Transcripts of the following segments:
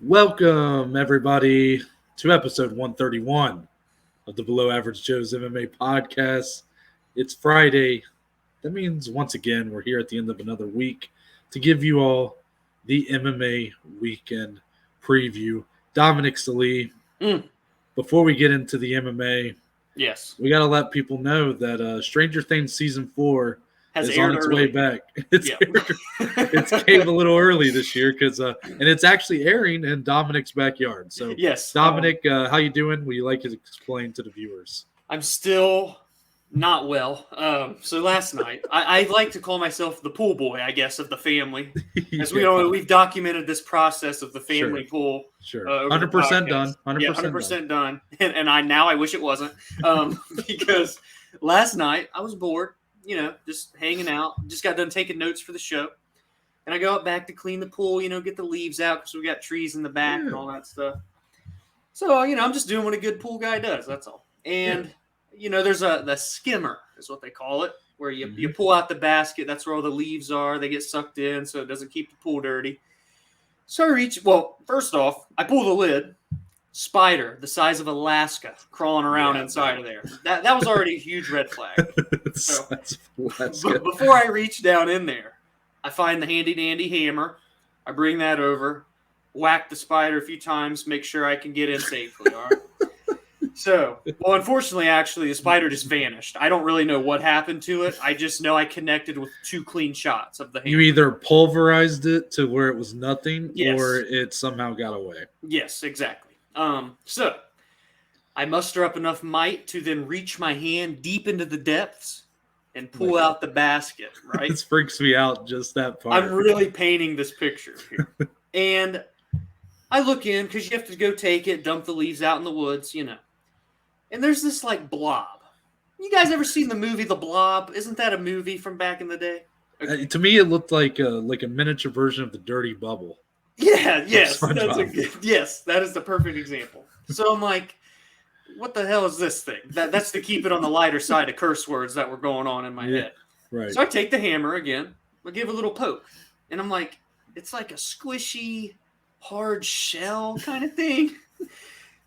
Welcome, everybody, to episode 131 of the Below Average Joe's MMA podcast. It's Friday. That means, once again, we're here at the end of another week to give you all the MMA Weekend Preview. Dominic Salee, before we get into the MMA, yes, we got to let people know that Stranger Things Season 4 has is aired on its early. way back. It's came a little early this year because and it's actually airing in Dominic's backyard. So yes, Dominic, how you doing? Would you like to explain to the viewers? I'm still not well. So last night, I like to call myself the pool boy, I guess, of the family, as we've documented this process of the family pool. Sure, 100% done. 100% done. And I wish it wasn't, because last night I was bored. Just hanging out. Just got done taking notes for the show. And I go out back to clean the pool, get the leaves out because we got trees in the back and all that stuff. So, I'm just doing what a good pool guy does. That's all. And, there's the skimmer is what they call it, where you pull out the basket. That's where all the leaves are. They get sucked in so it doesn't keep the pool dirty. So first off, I pull the lid. Spider the size of Alaska crawling around inside of there. That was already a huge red flag. So, but before I reach down in there, I find the handy dandy hammer. I bring that over, whack the spider a few times, make sure I can get in safely. All right. So, unfortunately, actually, the spider just vanished. I don't really know what happened to it. I just know I connected with 2 clean shots of the hammer. You either pulverized it to where it was nothing, or it somehow got away. Yes, exactly. So I muster up enough might to then reach my hand deep into the depths and pull out the basket, right? This freaks me out, just that part. I'm really painting this picture here. And I look in because you have to go take it, dump the leaves out in the woods, And there's this blob. You guys ever seen the movie The Blob? Isn't that a movie from back in the day? Okay. To me, it looked like a miniature version of the Dirty Bubble. Yes, that is the perfect example. So I'm like, what the hell is this thing? That's to keep it on the lighter side of curse words that were going on in my head. Right. So I take the hammer again, I give it a little poke, and I'm like, it's like a squishy, hard shell kind of thing.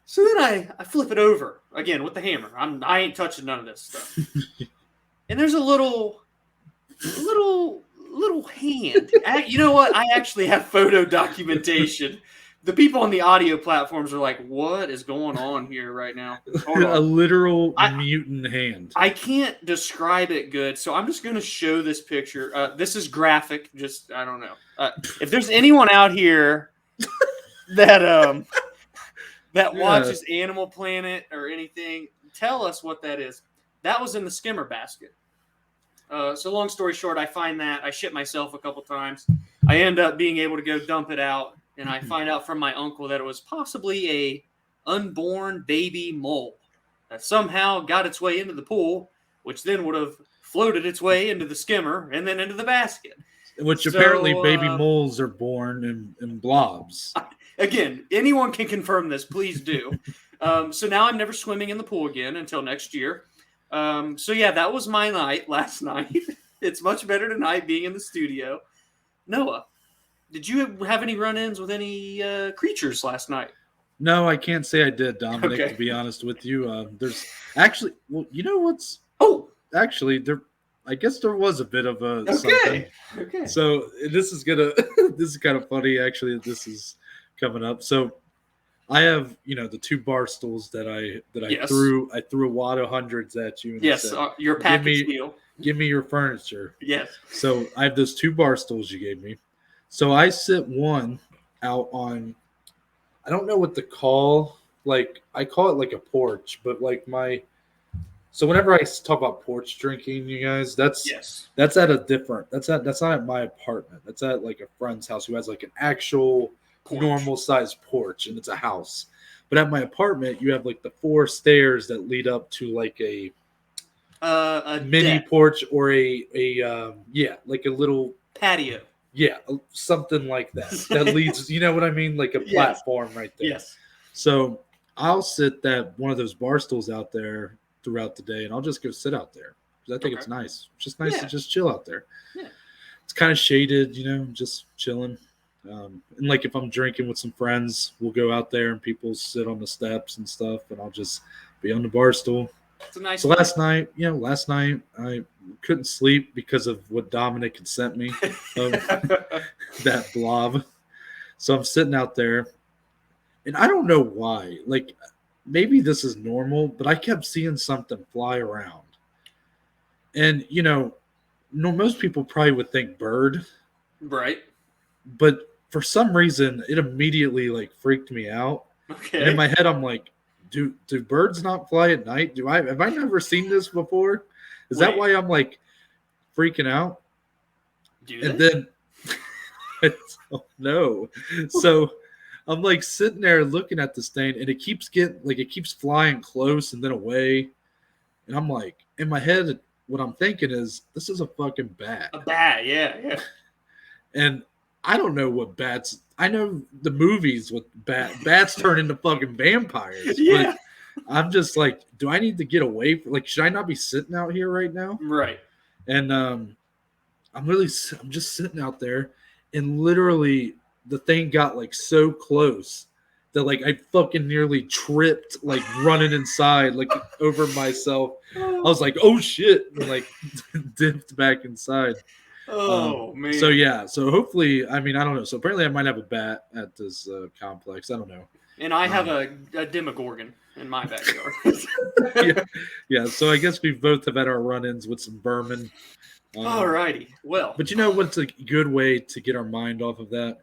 So then I flip it over again with the hammer. I ain't touching none of this stuff. And there's a little hand. You know what? I actually have photo documentation. The people on the audio platforms are like, what is going on here right now? Hold on. A literal mutant hand. I can't describe it good, so I'm just going to show this picture. This is graphic. I don't know. If there's anyone out here that watches Animal Planet or anything, tell us what that is. That was in the skimmer basket. So long story short, I find that. I shit myself a couple times. I end up being able to go dump it out, and I find out from my uncle that it was possibly a unborn baby mole that somehow got its way into the pool, which then would have floated its way into the skimmer and then into the basket. Which apparently baby moles are born in blobs. Again, anyone can confirm this. Please do. So now I'm never swimming in the pool again until next year. That was my night last night. It's much better tonight being in the studio. Noah, did you have any run-ins with any creatures last night? No, I can't say I did, Dominic, to be honest with you. There's actually, you know what's... Actually, I guess there was a bit of a something. Okay. So this is kind of funny, actually, that this is coming up. So I have, the 2 bar stools that I threw. I threw a wad of hundreds at you. And said, your package deal. Give me your furniture. Yes. So I have those 2 bar stools you gave me. So I sit one out on, I don't know what to call, I call it like a porch, but so whenever I talk about porch drinking, you guys, that's at a different, that's not at my apartment. That's at a friend's house who has an actual normal sized porch, and it's a house. But at my apartment, you have the 4 stairs that lead up to a mini deck. porch or a little patio. Yeah, something like that. That leads, you know what I mean? Like a platform right there. Yes. So I'll sit one of those bar stools out there throughout the day, and I'll just go sit out there because I think it's nice. It's just nice to just chill out there. Yeah. It's kind of shaded, just chilling. And like if I'm drinking with some friends, we'll go out there and people sit on the steps and stuff, and I'll just be on the bar stool. It's a nice. So last night I couldn't sleep because of what Dominic had sent me of that blob. So I'm sitting out there, and I don't know why. Like maybe this is normal, but I kept seeing something fly around, and most people probably would think bird, Right. but for some reason it immediately like freaked me out. Okay. And in my head I'm like, do birds not fly at night? Have I never seen this before? Is that why I'm like freaking out? And then I don't know. So I'm like sitting there looking at this thing, and it keeps flying close and then away. And I'm like, in my head, what I'm thinking is, this is a fucking bat. A bat, yeah. And I don't know what bats. I know the movies with bats turn into fucking vampires. Yeah. But I'm just like, do I need to get away from? Like, should I not be sitting out here right now? Right. And I'm just sitting out there, and literally the thing got like so close that like I fucking nearly tripped, like running inside, like over myself. I was like, oh shit, and like dipped back inside. Oh man. So yeah, so hopefully, I mean, I don't know. So apparently I might have a bat at this complex. I don't know. And I have a Demogorgon in my backyard. yeah. So I guess we both have had our run-ins with some vermin. Alrighty. Well. But you know what's a good way to get our mind off of that?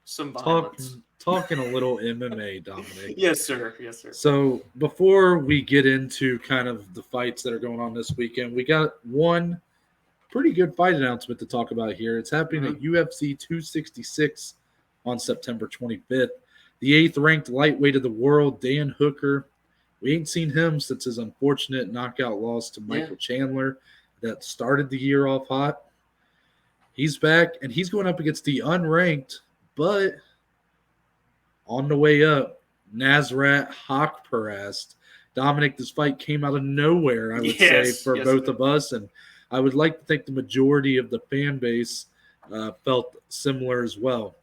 Some violence. Talking a little MMA, Dominic. Yes, sir. So before we get into kind of the fights that are going on this weekend, we got one pretty good fight announcement to talk about here. It's happening at UFC 266 on September 25th. The 8th ranked lightweight of the world, Dan Hooker. We ain't seen him since his unfortunate knockout loss to Michael Chandler that started the year off hot. He's back, and he's going up against the unranked, but on the way up, Nasrat Haqparast. Dominic, this fight came out of nowhere, I would say, for both of us, and I would like to think the majority of the fan base felt similar as well.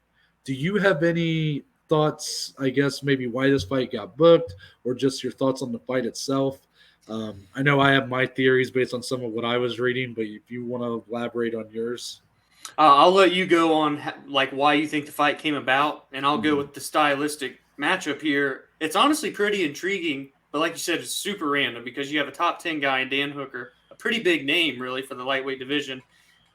Do you have any thoughts, I guess, maybe why this fight got booked, or just your thoughts on the fight itself? I know I have my theories based on some of what I was reading, but if you want to elaborate on yours. I'll let you go on like why you think the fight came about, and I'll go with the stylistic matchup here. It's honestly pretty intriguing, but like you said, it's super random because you have a top 10 guy in Dan Hooker, a pretty big name really for the lightweight division,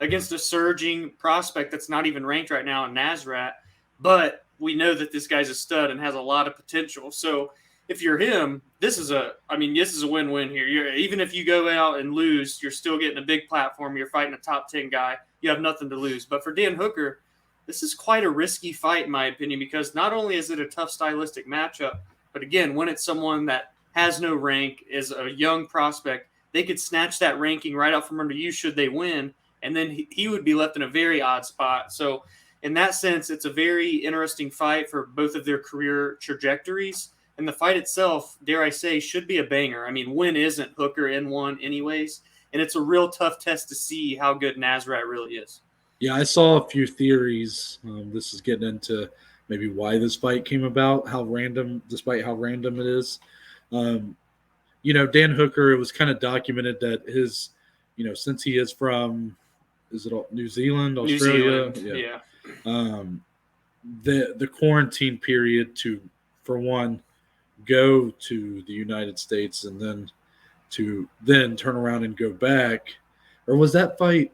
against a surging prospect that's not even ranked right now in Nasrat, but we know that this guy's a stud and has a lot of potential. So if you're him, this is a win-win here. Even if you go out and lose, you're still getting a big platform. You're fighting a top 10 guy. You have nothing to lose. But for Dan Hooker, this is quite a risky fight, in my opinion, because not only is it a tough stylistic matchup, but again, when it's someone that has no rank, is a young prospect, they could snatch that ranking right out from under you should they win, and then he would be left in a very odd spot. So in that sense, it's a very interesting fight for both of their career trajectories. And the fight itself, dare I say, should be a banger. I mean, when isn't Hooker in one anyways? And it's a real tough test to see how good Nasrat really is. Yeah, I saw a few theories. This is getting into maybe why this fight came about, despite how random it is. Dan Hooker, it was kind of documented that his, since he is from, New Zealand, Australia? New Zealand, yeah. The quarantine period for one, go to the United States and then turn around and go back. Or was that fight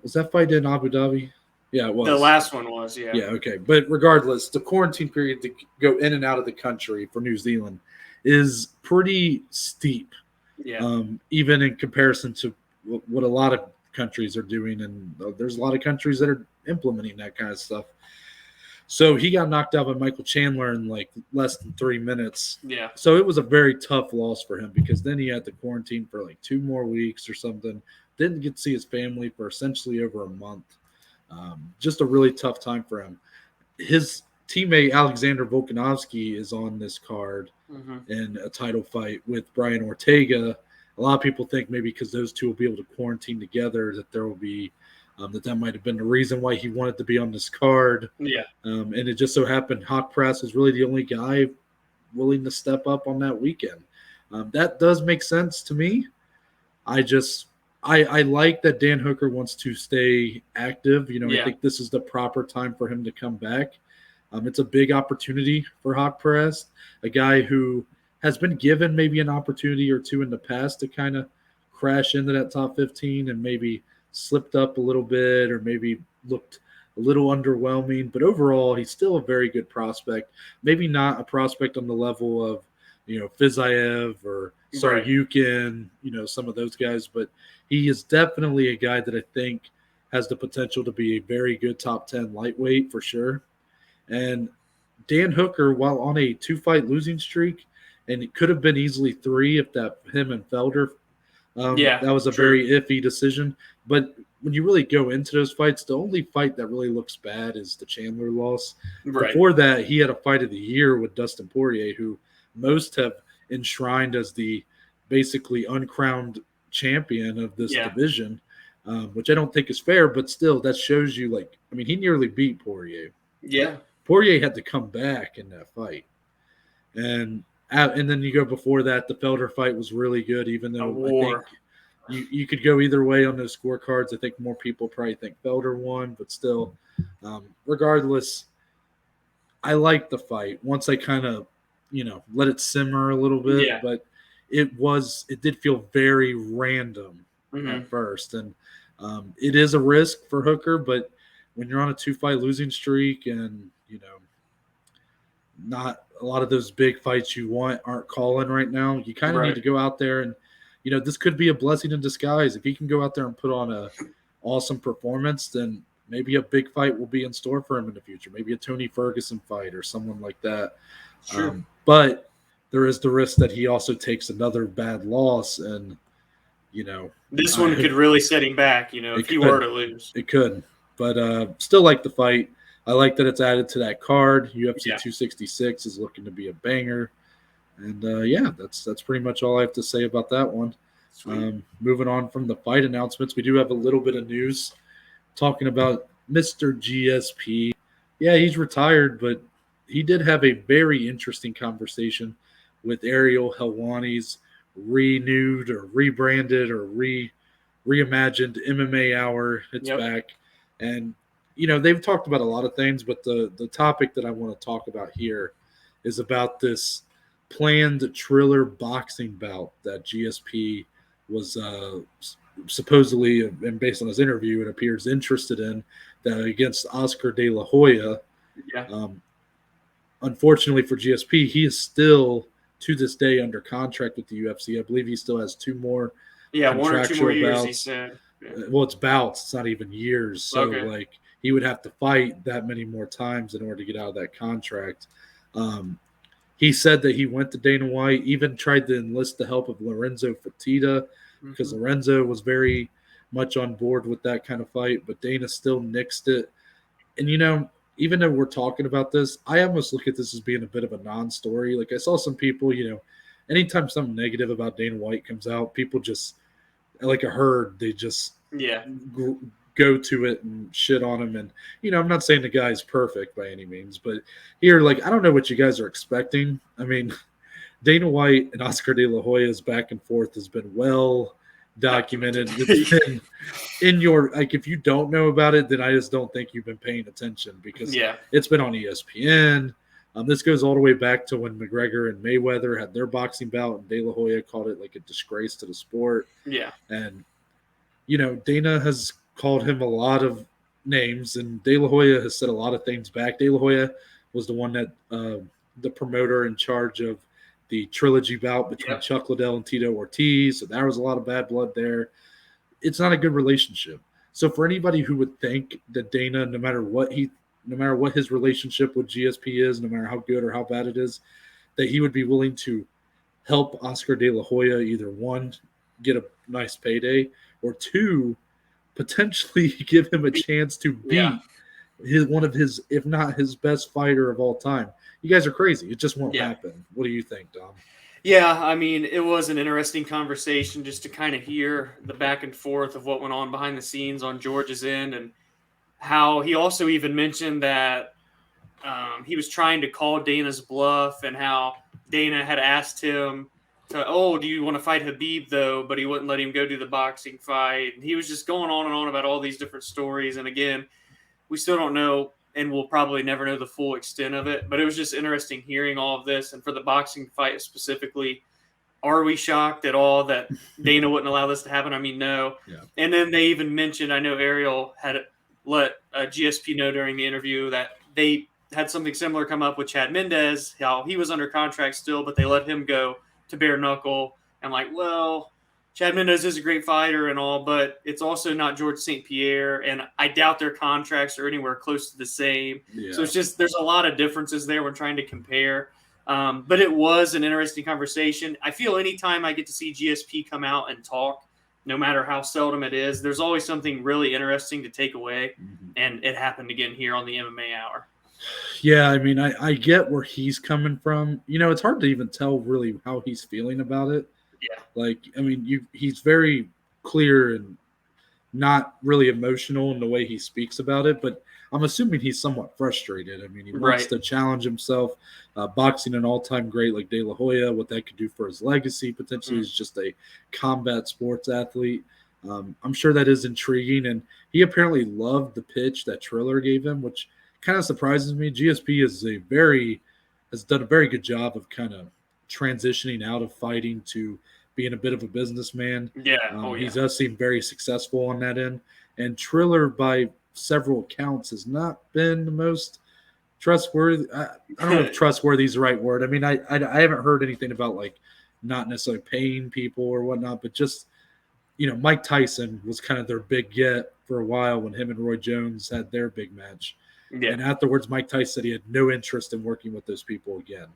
in Abu Dhabi? Yeah, it was. The last one was, yeah. Yeah, okay. But regardless, the quarantine period to go in and out of the country for New Zealand is pretty steep. Yeah. Even in comparison to what a lot of countries are doing, and there's a lot of countries that are implementing that kind of stuff. So he got knocked out by Michael Chandler in like less than 3 minutes. Yeah. So it was a very tough loss for him because then he had to quarantine for like 2 more weeks or something. Didn't get to see his family for essentially over a month. Just a really tough time for him. His teammate Alexandre Volkanovski is on this card in a title fight with Brian Ortega. A lot of people think maybe because those two will be able to quarantine together that there will be that might have been the reason why he wanted to be on this card. Yeah. And it just so happened Haqparast was really the only guy willing to step up on that weekend. That does make sense to me. I like that Dan Hooker wants to stay active. I think this is the proper time for him to come back. It's a big opportunity for Haqparast, a guy who has been given maybe an opportunity or two in the past to kind of crash into that top 15 and maybe slipped up a little bit or maybe looked a little underwhelming. But overall, he's still a very good prospect. Maybe not a prospect on the level of, Fiziev or Saryukin, some of those guys. But he is definitely a guy that I think has the potential to be a very good top 10 lightweight for sure. And Dan Hooker, while on a 2-fight losing streak, and it could have been easily 3 if that him and Felder, that was a very iffy decision. But when you really go into those fights, the only fight that really looks bad is the Chandler loss. Right. Before that, he had a fight of the year with Dustin Poirier, who most have enshrined as the basically uncrowned champion of this division, which I don't think is fair, but still that shows you, he nearly beat Poirier. Yeah. Poirier had to come back in that fight. And then you go before that, the Felder fight was really good, even though I think you could go either way on those scorecards. I think more people probably think Felder won, but still, regardless, I liked the fight. Once I kind of, let it simmer a little bit, but it did feel very random at first. And it is a risk for Hooker, but when you're on a 2-fight losing streak and, not a lot of those big fights you want aren't calling right now, you kind of need to go out there and, this could be a blessing in disguise. If he can go out there and put on a awesome performance, then maybe a big fight will be in store for him in the future. Maybe a Tony Ferguson fight or someone like that. Sure. But there is the risk that he also takes another bad loss and, this one could really set him back, if he were to lose. It could. But still like the fight. I like that it's added to that card. UFC 266 is looking to be a banger. And, that's pretty much all I have to say about that one. Moving on from the fight announcements, we do have a little bit of news talking about Mr. GSP. Yeah, he's retired, but he did have a very interesting conversation with Ariel Helwani's renewed or rebranded or reimagined MMA Hour. It's back. And, they've talked about a lot of things, but the topic that I want to talk about here is about this planned Triller boxing bout that GSP was supposedly, and based on his interview, it appears interested in, that against Oscar De La Hoya. Yeah. Unfortunately for GSP, he is still, to this day, under contract with the UFC. I believe he still has 2 more contractual 1 or 2 more years, bouts. He said. Yeah. Well, it's bouts. It's not even years. So, he would have to fight that many more times in order to get out of that contract. He said that he went to Dana White, even tried to enlist the help of Lorenzo Fertitta, because Lorenzo was very much on board with that kind of fight, but Dana still nixed it. And, even though we're talking about this, I almost look at this as being a bit of a non-story. I saw some people, anytime something negative about Dana White comes out, people just, like a herd, they just go to it and shit on him. And, I'm not saying the guy's perfect by any means, but here, I don't know what you guys are expecting. I mean, Dana White and Oscar De La Hoya's back and forth has been well documented. It's been in your, if you don't know about it, then I just don't think you've been paying attention, because it's been on ESPN. This goes all the way back to when McGregor and Mayweather had their boxing bout, and De La Hoya called it a disgrace to the sport. Yeah. And, Dana has called him a lot of names, and De La Hoya has said a lot of things back. De La Hoya was the one that the promoter in charge of the trilogy bout between Chuck Liddell and Tito Ortiz, so there was a lot of bad blood there. It's not a good relationship. So for anybody who would think that Dana, no matter what his relationship with GSP is, no matter how good or how bad it is, that he would be willing to help Oscar De La Hoya either, 1, get a nice payday, or 2, potentially give him a chance to beat one of his, if not his best fighter of all time. You guys are crazy. It just won't happen. What do you think, Dom? Yeah, I mean, it was an interesting conversation just to kind of hear the back and forth of what went on behind the scenes on George's end, and how he also even mentioned that he was trying to call Dana's bluff, and how Dana had asked him to, oh, do you want to fight Khabib though? But he wouldn't let him go do the boxing fight. And he was just going on and on about all these different stories. And again, we still don't know, and we'll probably never know the full extent of it. But it was just interesting hearing all of this. And for the boxing fight specifically, are we shocked at all that Dana wouldn't allow this to happen? I mean, no. Yeah. And then they even mentioned, I know Ariel had let GSP know during the interview that they had something similar come up with Chad Mendez, how he was under contract still, but they let him go to bare knuckle. And like, well, Chad Mendez is a great fighter and all, but it's also not George St. Pierre, and I doubt their contracts are anywhere close to the same. Yeah. So it's just, there's a lot of differences there when trying to compare. But it was an interesting conversation. I feel anytime I get to see GSP come out and talk, no matter how seldom it is, there's always something really interesting to take away. Mm-hmm. And it happened again here on the MMA Hour. Yeah, I mean, I get where he's coming from. You know, it's hard to even tell really how he's feeling about it. Yeah. Like, I mean, he's very clear and not really emotional in the way he speaks about it, but I'm assuming he's somewhat frustrated. I mean, he wants to challenge himself. Boxing an all-time great like De La Hoya, what that could do for his legacy potentially is just a combat sports athlete. I'm sure that is intriguing, and he apparently loved the pitch that Triller gave him, which kind of surprises me. GSP has done a very good job of kind of transitioning out of fighting to being a bit of a businessman. Yeah. He does seem very successful on that end. And Triller, by several accounts, has not been the most trustworthy. I don't know if trustworthy is the right word. I mean, I haven't heard anything about like not necessarily paying people or whatnot, but just, you know, Mike Tyson was kind of their big get for a while when him and Roy Jones had their big match. Yeah. And afterwards, Mike Tyson said he had no interest in working with those people again.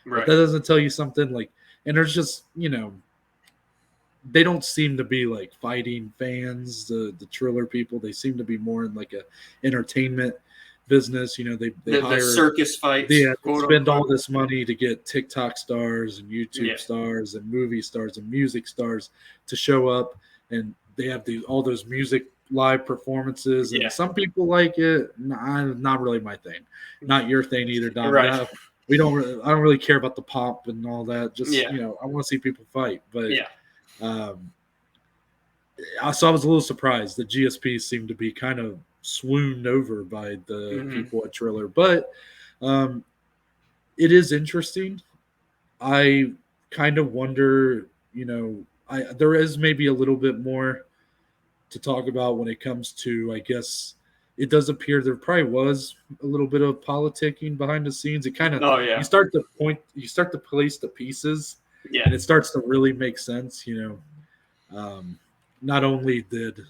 Right. But that doesn't tell you something like, and there's just, you know, they don't seem to be like fighting fans, the Triller people. They seem to be more in like a entertainment business. You know, they hire circus fights. They spend all this money to get TikTok stars and YouTube stars and movie stars and music stars to show up, and they have all those music live performances. And some people like it. Not really my thing. Not your thing either, Dom. Right. I don't really care about the pop and all that. Just you know, I want to see people fight. But so I was a little surprised that GSP seemed to be kind of swooned over by the people at Triller. But it is interesting. I kind of wonder, you know, there is maybe a little bit more to talk about when it comes to, I guess, it does appear there probably was a little bit of politicking behind the scenes. It kind of, you start to place the pieces, and it starts to really make sense, you know. Not only did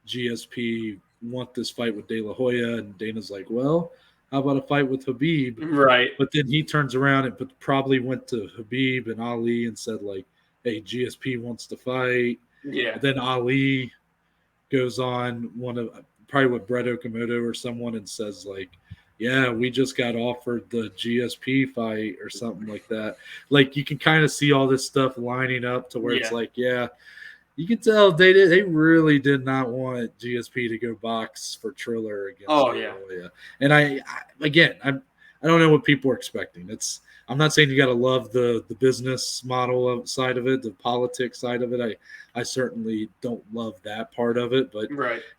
GSP want this fight with De La Hoya, and Dana's like, well, how about a fight with Khabib? Right. But then he turns around and probably went to Khabib and Ali and said, like, hey, GSP wants to fight. Yeah. And then Ali goes on probably with Brett Okamoto or someone and says, like, yeah, we just got offered the GSP fight or something like that. Like, you can kind of see all this stuff lining up to where it's like, you can tell they really did not want GSP to go box for Triller against. And I don't know what people are expecting. I'm not saying you got to love the business model side of it, the politics side of it. I certainly don't love that part of it. But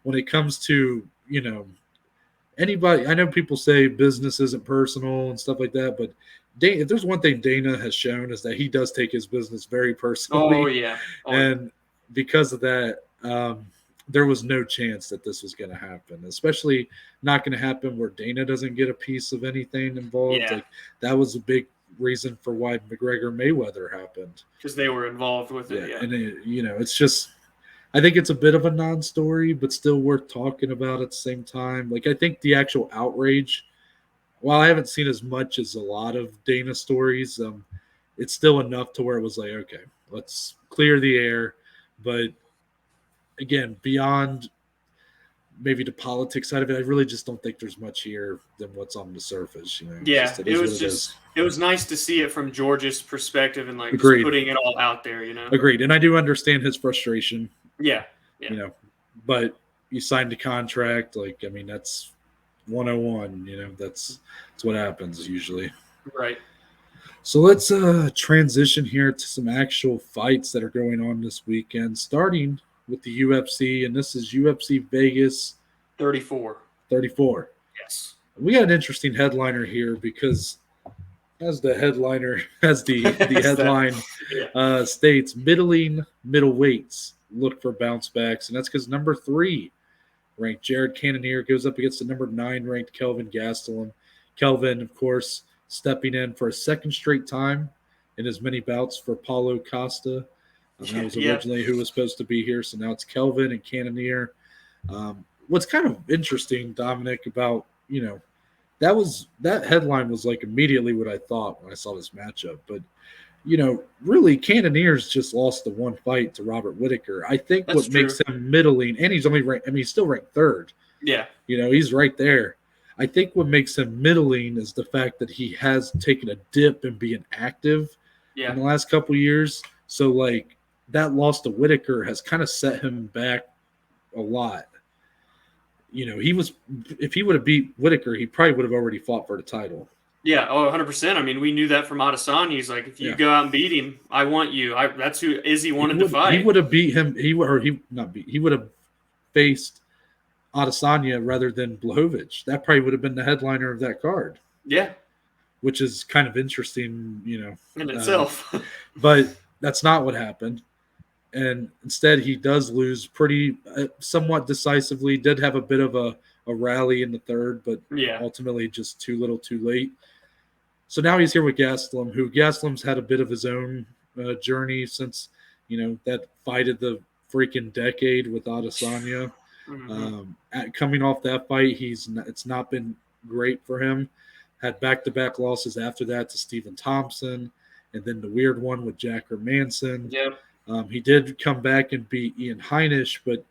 when it comes to, you know, anybody, I know people say business isn't personal and stuff like that, but if there's one thing Dana has shown is that he does take his business very personally. And because of that, there was no chance that this was going to happen, especially not going to happen where Dana doesn't get a piece of anything involved. Like, that was a big reason for why McGregor Mayweather happened, because they were involved with it. And you know, it's just, I think it's a bit of a non-story, but still worth talking about at the same time. Like, I think the actual outrage, while I haven't seen as much as a lot of Dana stories, it's still enough to where it was like, okay, let's clear the air. But again, beyond maybe the politics side of it. I really just don't think there's much here than what's on the surface. Yeah, it was nice to see it from George's perspective and like just putting it all out there. Agreed, and I do understand his frustration. Yeah. But you signed a contract. Like, I mean, that's 101. That's what happens usually. Right. So let's transition here to some actual fights that are going on this weekend, starting with the UFC, and this is UFC Vegas 34. Yes. We got an interesting headliner here because as the headline states, middling middleweights look for bounce backs, and that's because number 3 ranked Jared Cannonier goes up against the number 9 ranked Kelvin Gastelum. Kelvin, of course, stepping in for a second straight time in as many bouts for Paulo Costa. That was originally who was supposed to be here, so now it's Kelvin and Cannonier. What's kind of interesting, Dominic, about that headline was like immediately what I thought when I saw this matchup. But really, Cannonier's just lost the one fight to Robert Whittaker. I think that's what true. Makes him middling, and he's only ranked. I mean, he's still ranked 3rd. Yeah, he's right there. I think what makes him middling is the fact that he has taken a dip in being active in the last couple of years. So, like, that loss to Whittaker has kind of set him back a lot. If he would have beat Whittaker, he probably would have already fought for the title. Yeah, 100%. I mean, we knew that from Adesanya. He's like, if you go out and beat him, I want you. That's who Izzy wanted to fight. He would have beat him. He would have faced Adesanya rather than Blachowicz. That probably would have been the headliner of that card. Yeah. Which is kind of interesting, in itself. But that's not what happened. And instead, he does lose pretty somewhat decisively. Did have a bit of a rally in the 3rd, but ultimately just too little too late. So now he's here with Gastelum, who Gastelum's had a bit of his own journey since, that fight of the freaking decade with Adesanya. Mm-hmm. Coming off that fight, it's not been great for him. Had back-to-back losses after that to Stephen Thompson, and then the weird one with Jack Hermanson. Yep. He did come back and beat Ian Heinisch, but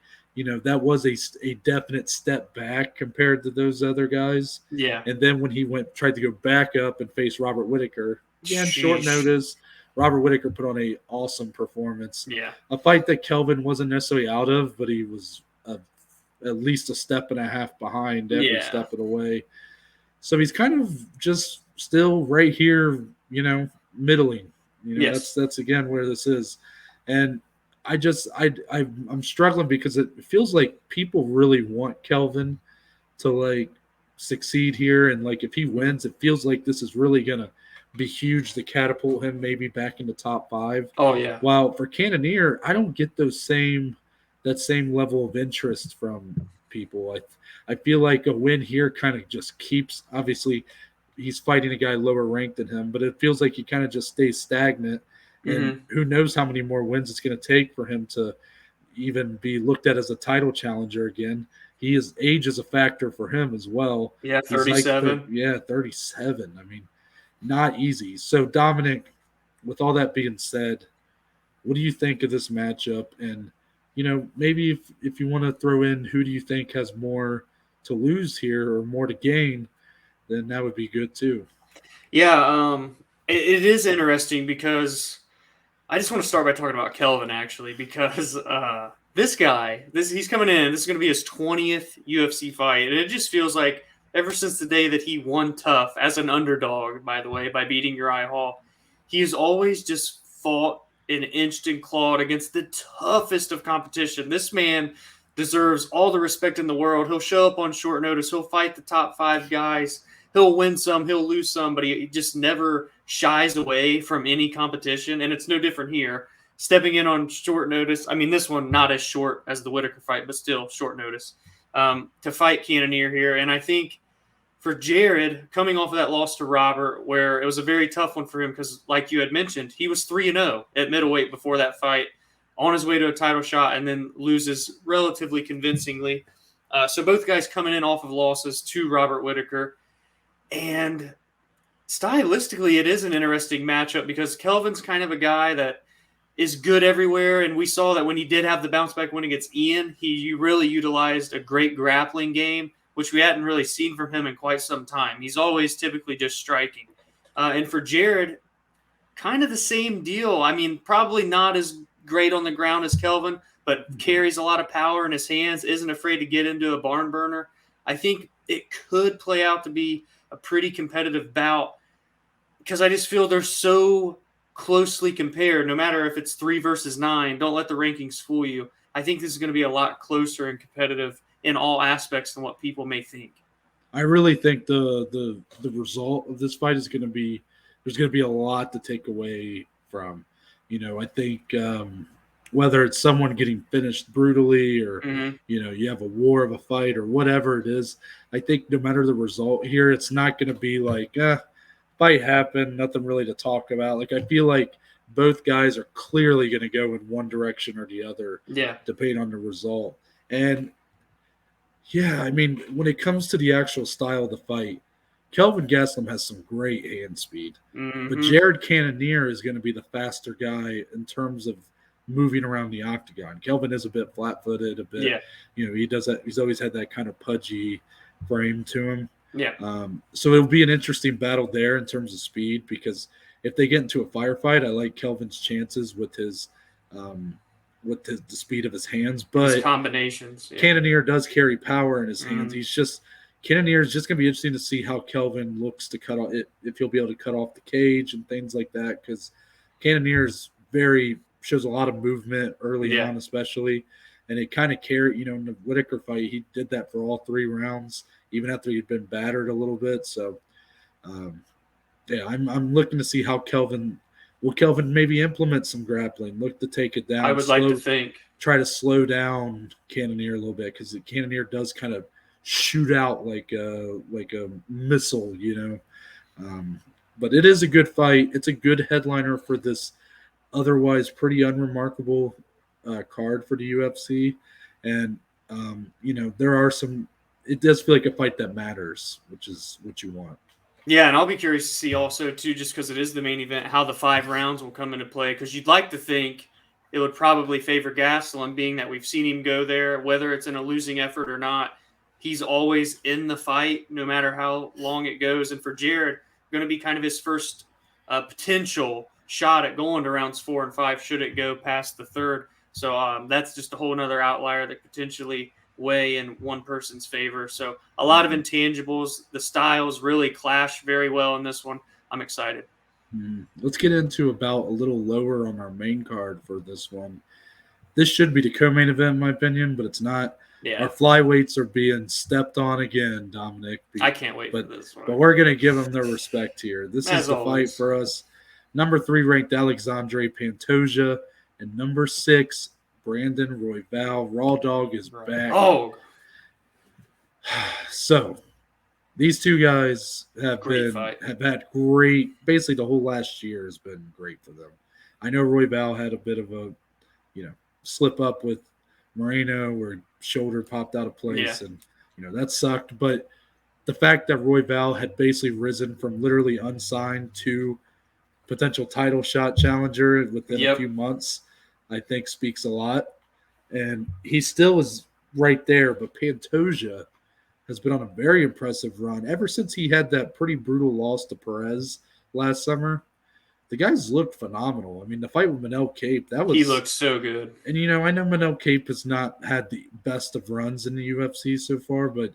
that was a definite step back compared to those other guys. Yeah. And then when he tried to go back up and face Robert Whittaker, again, short notice, Robert Whittaker put on an awesome performance. Yeah. A fight that Kelvin wasn't necessarily out of, but he was at least a step and a half behind every step of the way. So he's kind of just still right here, middling. That's again where this is. And I'm struggling because it feels like people really want Kelvin to like succeed here. And like, if he wins, it feels like this is really going to be huge to catapult him maybe back into top 5. Oh yeah. While for Cannonier, I don't get that same level of interest from people. I feel like a win here kind of just keeps, obviously he's fighting a guy lower ranked than him, but it feels like he kind of just stays stagnant. And who knows how many more wins it's going to take for him to even be looked at as a title challenger again. Age is a factor for him as well. Yeah, 37. 37. I mean, not easy. So, Dominic, with all that being said, what do you think of this matchup? And, maybe if you want to throw in who do you think has more to lose here or more to gain, then that would be good too. Yeah, it is interesting because I just want to start by talking about Kelvin, actually, because this guy, he's coming in. This is going to be his 20th UFC fight, and it just feels like ever since the day that he won tough as an underdog, by the way, by beating Uriah Hall, he's always just fought and inched and clawed against the toughest of competition. This man deserves all the respect in the world. He'll show up on short notice. He'll fight the top 5 guys. He'll win some, he'll lose some, but he just never shies away from any competition, and it's no different here. Stepping in on short notice, I mean, this one not as short as the Whittaker fight, but still short notice, to fight Cannonier here. And I think for Jared, coming off of that loss to Robert, where it was a very tough one for him because, like you had mentioned, he was 3-0 at middleweight before that fight, on his way to a title shot, and then loses relatively convincingly. So both guys coming in off of losses to Robert Whittaker. And stylistically, it is an interesting matchup because Kelvin's kind of a guy that is good everywhere, and we saw that when he did have the bounce back win against Ian, he really utilized a great grappling game, which we hadn't really seen from him in quite some time. He's always typically just striking. And for Jared, kind of the same deal. I mean, probably not as great on the ground as Kelvin, but carries a lot of power in his hands, isn't afraid to get into a barn burner. I think it could play out to be a pretty competitive bout because I just feel they're so closely compared, no matter if it's 3 versus 9. Don't let the rankings fool you. I think this is going to be a lot closer and competitive in all aspects than what people may think. I really think the result of this fight is going to be there's going to be a lot to take away from. I think whether it's someone getting finished brutally or you have a war of a fight or whatever it is, I think no matter the result here, it's not going to be like fight happened, nothing really to talk about. Like I feel like both guys are clearly going to go in one direction or the other, depending on the result. And yeah, I mean, when it comes to the actual style of the fight, Kelvin Gastelum has some great hand speed, but Jared Cannonier is going to be the faster guy in terms of moving around the octagon. Kelvin is a bit flat-footed, a bit, he does that. He's always had that kind of pudgy frame to him. Yeah. So it'll be an interesting battle there in terms of speed because if they get into a firefight, I like Kelvin's chances with his the speed of his hands, but his combinations. Cannonier does carry power in his hands. Cannonier is just going to be interesting to see how Kelvin looks to cut off it, if he'll be able to cut off the cage and things like that. Because Cannonier is shows a lot of movement early on, especially, and it kind of carried. In the Whitaker fight, he did that for all 3 rounds, even after he'd been battered a little bit. So, I'm looking to see how Kelvin maybe implement some grappling, look to take it down. I would like to think try to slow down Cannonier a little bit because the Cannonier does kind of shoot out like a missile, But it is a good fight. It's a good headliner for this otherwise pretty unremarkable card for the UFC, and there are some. It does feel like a fight that matters, which is what you want. Yeah, and I'll be curious to see also, too, just because it is the main event, how the 5 rounds will come into play. Because you'd like to think it would probably favor Gastelum, being that we've seen him go there, whether it's in a losing effort or not. He's always in the fight, no matter how long it goes. And for Jared, going to be kind of his first potential shot at going to rounds 4 and 5, should it go past the 3rd. So that's just a whole other outlier that potentially weigh in one person's favor. So a lot of intangibles. The styles really clash very well in this one. I'm excited. Let's get into about a little lower on our main card for this one. This should be the co-main event, in my opinion, but it's not. Yeah. Our flyweights are being stepped on again, Dominic. I can't wait for this one. But we're going to give them their respect here. This is the fight for us. Number 3 ranked Alexandre Pantoja, and number 6 Brandon Royval. Raw Dog is back. Oh. So these two guys have had great. Basically, the whole last year has been great for them. I know Royval had a bit of a, slip up with Moreno where shoulder popped out of place, and that sucked. But the fact that Royval had basically risen from literally unsigned to potential title shot challenger within a few months, I think speaks a lot. And he still is right there, but Pantoja has been on a very impressive run ever since he had that pretty brutal loss to Perez last summer. The guys looked phenomenal. I mean, the fight with Manel Cape, he looked so good. And, I know Manel Cape has not had the best of runs in the UFC so far, but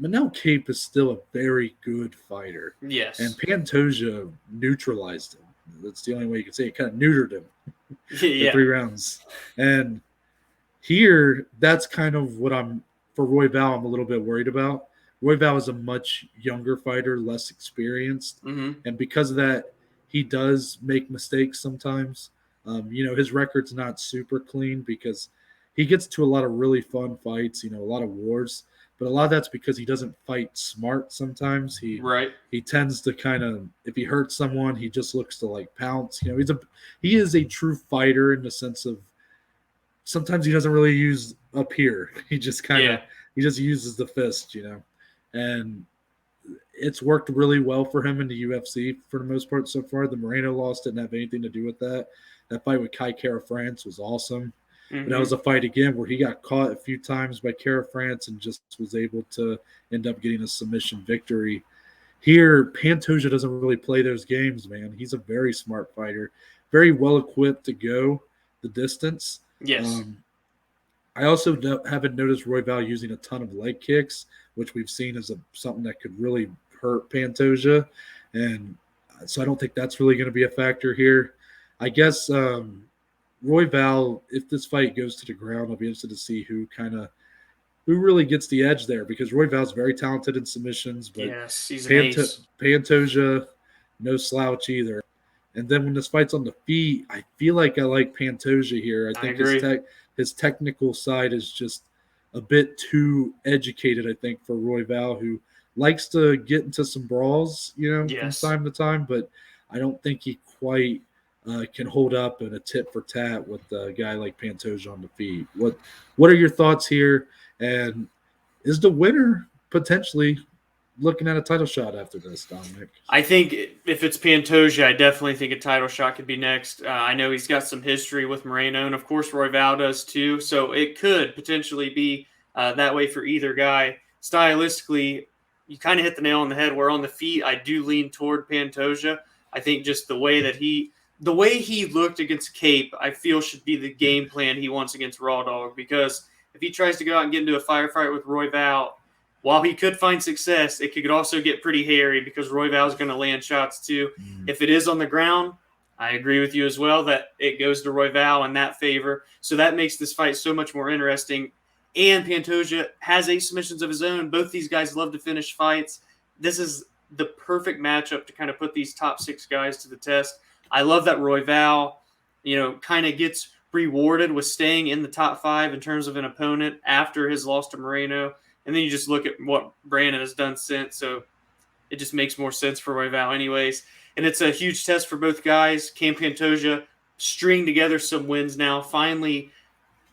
Manel Cape is still a very good fighter. Yes. And Pantoja neutralized him. That's the only way you can say it. Kind of neutered him for 3 rounds. And here, that's kind of what for Royval, I'm a little bit worried about. Royval is a much younger fighter, less experienced. And because of that, he does make mistakes sometimes. His record's not super clean because he gets to a lot of really fun fights, a lot of wars. But a lot of that's because he doesn't fight smart sometimes. He tends to kind of, if he hurts someone, he just looks to pounce. He is a true fighter in the sense of sometimes he doesn't really use up here. He just he just uses the fist, and it's worked really well for him in the UFC for the most part so far. The Moreno loss didn't have anything to do with that. That fight with Kai Kara France was awesome. Mm-hmm. But that was a fight again where he got caught a few times by Kara France and just was able to end up getting a submission victory. Here, Pantoja doesn't really play those games, man. He's a very smart fighter, very well equipped to go the distance. Yes. I also haven't noticed Royval using a ton of leg kicks, which we've seen as something that could really hurt Pantoja. And so I don't think that's really going to be a factor here. I guess Royval, if this fight goes to the ground, I'll be interested to see who really gets the edge there, because Royval's very talented in submissions, but yes, he's an ace. Pantoja, no slouch either. And then when this fight's on the feet, I feel like I like Pantoja here. I think his technical side is just a bit too educated, I think, for Royval, who likes to get into some brawls, from time to time, but I don't think he quite can hold up in a tit for tat with a guy like Pantoja on the feet. What are your thoughts here? And is the winner potentially looking at a title shot after this, Dominic? I think if it's Pantoja, I definitely think a title shot could be next. I know he's got some history with Moreno, and of course Royval does too, so it could potentially be that way for either guy. Stylistically, you kind of hit the nail on the head. Where on the feet, I do lean toward Pantoja. I think just the way he looked against Cape, I feel should be the game plan he wants against Raw Dog, because if he tries to go out and get into a firefight with Royval, while he could find success, it could also get pretty hairy because Royval is going to land shots too. If it is on the ground, I agree with you as well that it goes to Royval in that favor. So that makes this fight so much more interesting. And Pantoja has 8 submissions of his own. Both these guys love to finish fights. This is the perfect matchup to kind of put these top 6 guys to the test. I love that Royval, kind of gets rewarded with staying in the top 5 in terms of an opponent after his loss to Moreno. And then you just look at what Brandon has done since. So it just makes more sense for Royval anyways. And it's a huge test for both guys. Can Pantoja string together some wins now, finally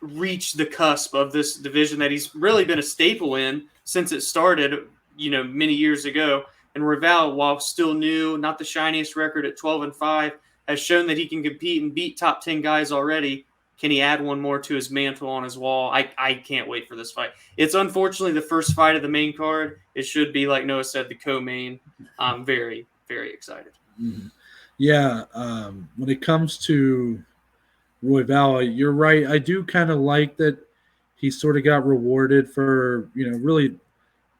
reach the cusp of this division that he's really been a staple in since it started, many years ago. And Royval, while still new, not the shiniest record at 12-5, has shown that he can compete and beat top 10 guys already. Can he add one more to his mantle on his wall? I can't wait for this fight. It's unfortunately the first fight of the main card. It should be, like Noah said, the co-main. I'm very, very excited. Mm-hmm. Yeah, when it comes to Royval, you're right. I do kind of like that he sort of got rewarded for, really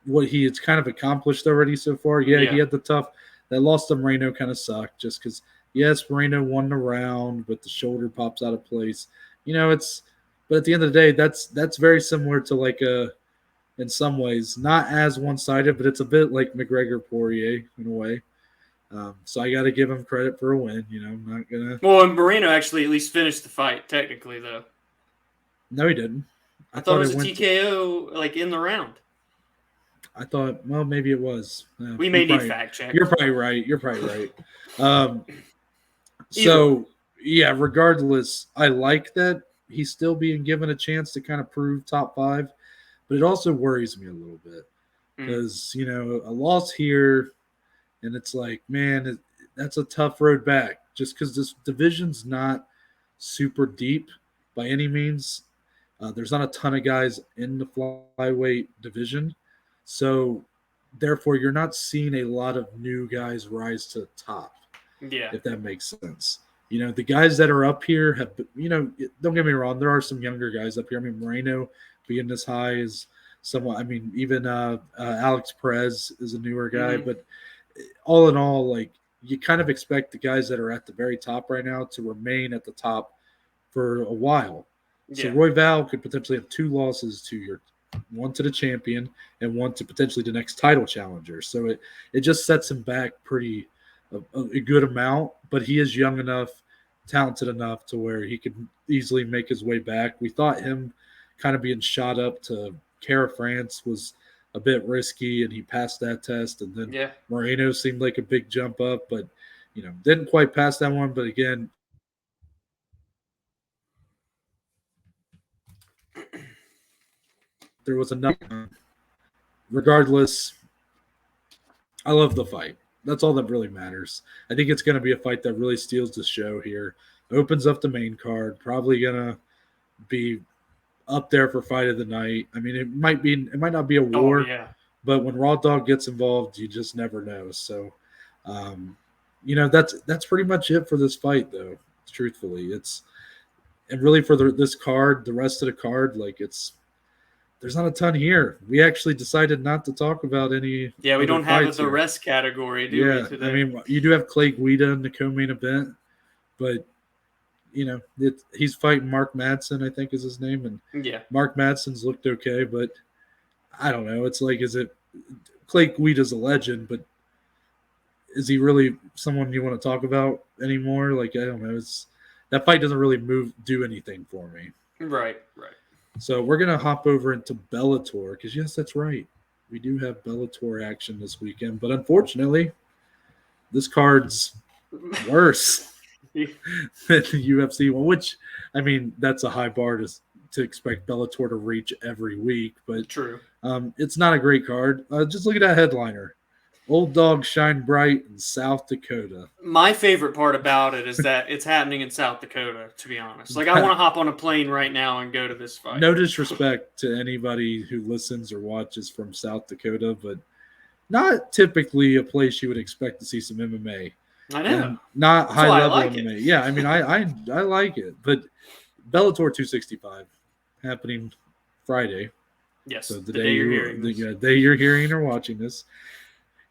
what he has kind of accomplished already so far. Yeah, he had that loss to Moreno kind of sucked just because, yes, Moreno won the round, but the shoulder pops out of place. But at the end of the day, that's very similar to in some ways, not as one-sided, but it's a bit like McGregor-Poirier in a way. So I got to give him credit for a win. I'm not gonna. Well, and Moreno actually at least finished the fight technically, though. No, he didn't. I thought it was a TKO in the round. I thought, well, maybe it was. We may need fact check. You're probably right. So, yeah, regardless, I like that he's still being given a chance to kind of prove top 5, but it also worries me a little bit because, a loss here, and it's like, man, that's a tough road back just because this division's not super deep by any means. There's not a ton of guys in the flyweight division. So, therefore, you're not seeing a lot of new guys rise to the top, if that makes sense. The guys that are up here have, don't get me wrong, there are some younger guys up here. I mean, Moreno being this high is somewhat, even Alex Perez is a newer guy. But all in all, you kind of expect the guys that are at the very top right now to remain at the top for a while. So Royval could potentially have 2 losses to one to the champion and one to potentially the next title challenger. So it just sets him back a good amount, but he is young enough, talented enough to where he could easily make his way back. We thought him kind of being shot up to Kara France was a bit risky, and he passed that test. And then Moreno seemed like a big jump up, but didn't quite pass that one. But again, there was enough. Regardless, I love the fight. That's all that really matters. I think it's going to be a fight that really steals the show here. opens up the main card. Probably gonna be up there for fight of the night. I mean, it might not be a war, yeah. but when Raw Dog gets involved, you just never know. So, that's pretty much it for this fight, though. Truthfully, and really for this card, the rest of the card, there's not a ton here. We actually decided not to talk about any. Yeah, we don't have the here. rest category, do we? Today? I mean, you do have Clay Guida in the co-main event, but he's fighting Mark Madsen, I think is his name, and Mark Madsen's looked okay, but I don't know. It's like, is it Clay Guida's a legend, but is he really someone you want to talk about anymore? Like, I don't know. That fight doesn't really do anything for me. Right. So we're gonna hop over into Bellator because yes, that's right. We do have Bellator action this weekend, but unfortunately, this card's worse than the UFC one. Which, I mean, that's a high bar to expect Bellator to reach every week. But true. It's not a great card. Just look at that headliner. Old Dog Shine Bright in South Dakota. My favorite part about it is that it's happening in South Dakota, to be honest. Like, I want to hop on a plane right now and go to this fight. No disrespect to anybody who listens or watches from South Dakota, but not typically a place you would expect to see some MMA. I know. And not high-level MMA. It. Yeah, I mean, I like it. But Bellator 265 happening Friday. Yes, so the day you're hearing or watching this.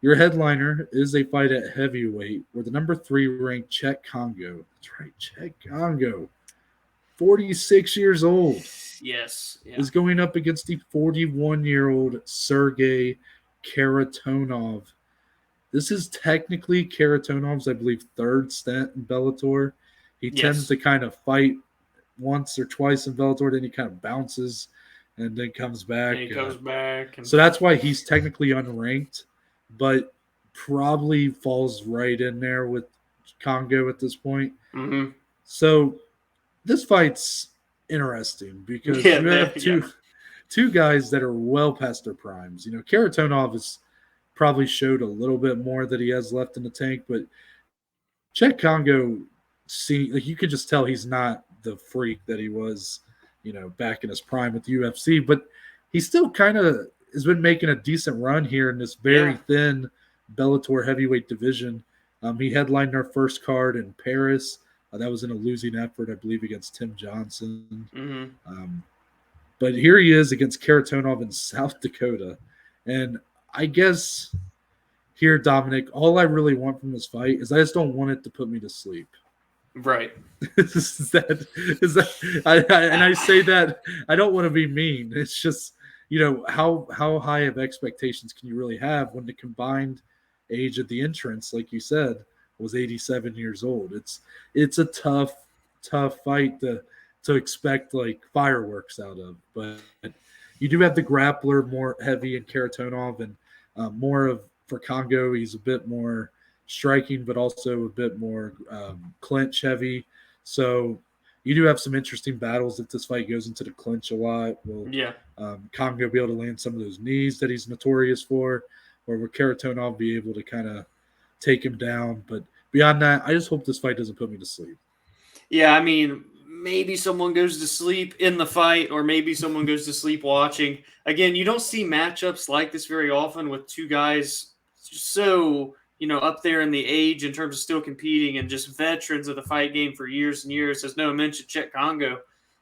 Your headliner is a fight at heavyweight where the number 3 ranked Cheick Kongo. That's right, Cheick Kongo, 46 years old. Yes. Yeah. Is going up against the 41-year-old Sergei Kharitonov. This is technically Kharitonov's, I believe, 3rd stint in Bellator. He tends to kind of fight once or twice in Bellator, then he kind of bounces and then comes back. And he comes back. So that's why he's technically unranked, but probably falls right in there with Kongo at this point. Mm-hmm. So this fight's interesting because you have two guys that are well past their primes. Kharitonov has probably showed a little bit more that he has left in the tank, but Cheick Kongo, you could just tell he's not the freak that he was, back in his prime with the UFC, but he still kind of has been making a decent run here in this very thin Bellator heavyweight division. He headlined our first card in Paris. That was in a losing effort, I believe, against Tim Johnson. Mm-hmm. But here he is against Kharitonov in South Dakota. And I guess here, Dominic, all I really want from this fight is I just don't want it to put me to sleep. Right. is that and I say that I don't want to be mean. It's just, how high of expectations can you really have when the combined age of the entrants, like you said, was 87 years old? It's a tough fight to expect like fireworks out of. But you do have the grappler more heavy in Kharitonov, and more of for Kongo, he's a bit more striking, but also a bit more clinch heavy. So you do have some interesting battles if this fight goes into the clinch a lot. Will Kongo be able to land some of those knees that he's notorious for, or will Kharitonov be able to kind of take him down? But beyond that, I just hope this fight doesn't put me to sleep. Yeah, I mean, maybe someone goes to sleep in the fight, or maybe someone goes to sleep watching. Again, you don't see matchups like this very often with two guys so up there in the age in terms of still competing and just veterans of the fight game for years and years. As Noah mentioned, Cheick Kongo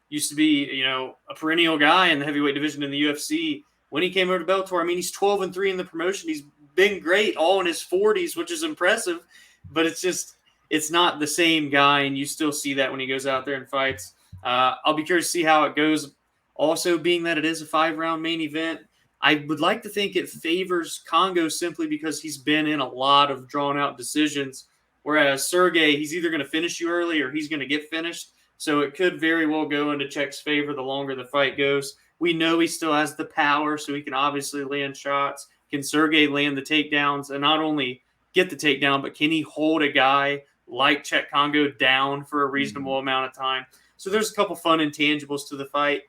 used to be, a perennial guy in the heavyweight division in the UFC. When he came over to Bellator, I mean, he's 12-3 in the promotion. He's been great, all in his 40s, which is impressive. But it's not the same guy, and you still see that when he goes out there and fights. I'll be curious to see how it goes. Also, being that it is a 5-round main event, I would like to think it favors Kongo simply because he's been in a lot of drawn-out decisions, whereas Sergei, he's either going to finish you early or he's going to get finished. So it could very well go into Cheick's favor the longer the fight goes. We know he still has the power, so he can obviously land shots. Can Sergei land the takedowns and not only get the takedown, but can he hold a guy like Cheick Kongo down for a reasonable amount of time? So there's a couple fun intangibles to the fight.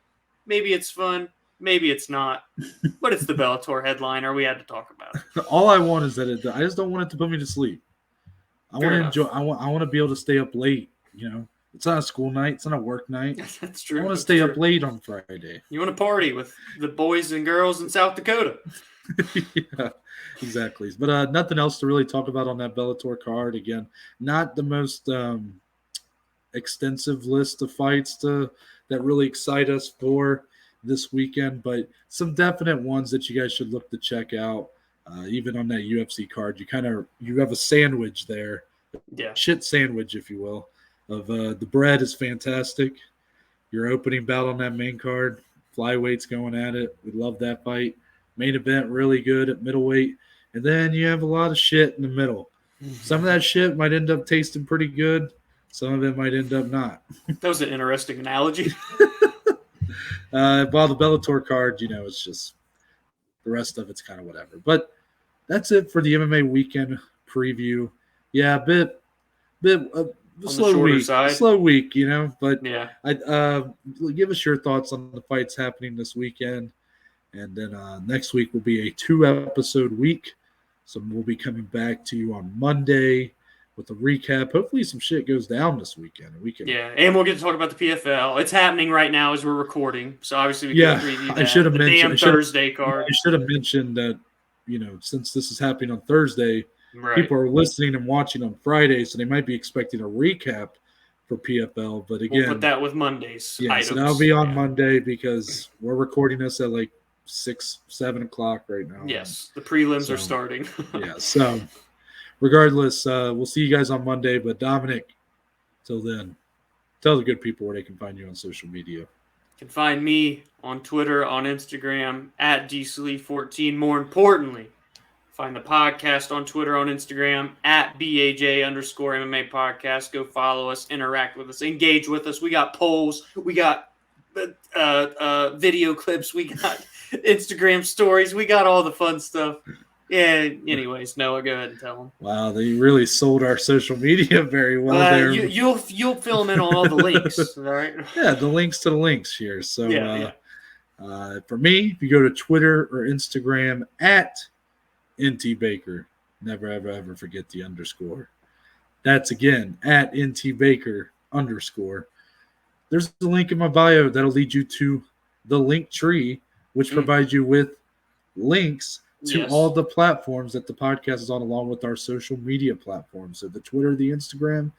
Maybe it's fun. Maybe it's not, but it's the Bellator headliner. We had to talk about it. All I want is that I just don't want it to put me to sleep. I want to enjoy. I want to be able to stay up late, It's not a school night. It's not a work night. That's true. I want to stay up late on Friday. You want to party with the boys and girls in South Dakota. Yeah, exactly. But nothing else to really talk about on that Bellator card. Again, not the most extensive list of fights that really excite us for this weekend, but some definite ones that you guys should look to check out. Even on that UFC card, you have a sandwich there, shit sandwich, if you will. Of the bread is fantastic. Your opening bout on that main card, flyweight's going at it. We love that fight. Main event really good at middleweight, and then you have a lot of shit in the middle. Some of that shit might end up tasting pretty good. Some of it might end up not. That was an interesting analogy. While the Bellator card, it's just the rest of it's kind of whatever. But that's it for the MMA Weekend Preview. Yeah, a bit slow week. Side. Slow week, But yeah, give us your thoughts on the fights happening this weekend. And then next week will be a 2-episode week. So we'll be coming back to you on Monday with a recap. Hopefully some shit goes down this weekend. And we'll get to talk about the PFL. It's happening right now as we're recording. So obviously we can preview that. I should have mentioned Thursday card. I should have mentioned that, since this is happening on Thursday, people are listening and watching on Friday, so they might be expecting a recap for PFL. But again, we'll put that with Monday's items. So that'll be on Monday because we're recording this at 6-7 o'clock right now. Yes, the prelims are starting. So regardless, we'll see you guys on Monday. But Dominic, till then, tell the good people where they can find you on social media. You can find me on Twitter, on Instagram, at DSlee14. More importantly, find the podcast on Twitter, on Instagram, at BAJ_MMA podcast. Go follow us, interact with us, engage with us. We got polls. We got video clips. We got Instagram stories. We got all the fun stuff. Yeah, anyways, Noah, go ahead and tell them. Wow, they really sold our social media very well there. You'll fill them in on all the links, all right? Yeah, the links to the links here. So for me, if you go to Twitter or Instagram at NTBaker, never, ever, ever forget the underscore. That's, again, at NTBaker_. There's a link in my bio that'll lead you to the link tree, which provides you with links to all the platforms that the podcast is on, along with our social media platforms. So the Twitter, the Instagram,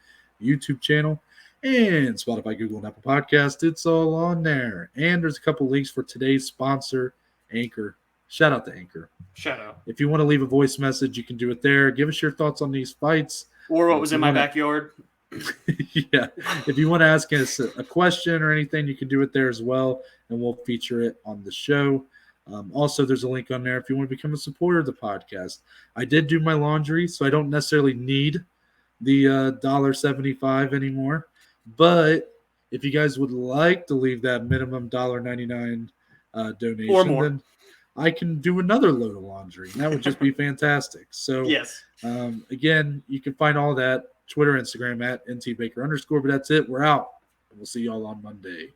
YouTube channel, and Spotify, Google, and Apple Podcast. It's all on there. And there's a couple links for today's sponsor, Anchor. Shout out to Anchor. Shout out. If you want to leave a voice message, you can do it there. Give us your thoughts on these fights. Or what was in my backyard. Yeah. If you want to ask us a question or anything, you can do it there as well, and we'll feature it on the show. Also, there's a link on there if you want to become a supporter of the podcast. I did do my laundry, so I don't necessarily need the $1.75 anymore. But if you guys would like to leave that minimum $1.99 donation, or more, then I can do another load of laundry. And that would just be fantastic. So, again, you can find all that Twitter, Instagram at NTBaker_. But that's it. We're out. We'll see y'all on Monday.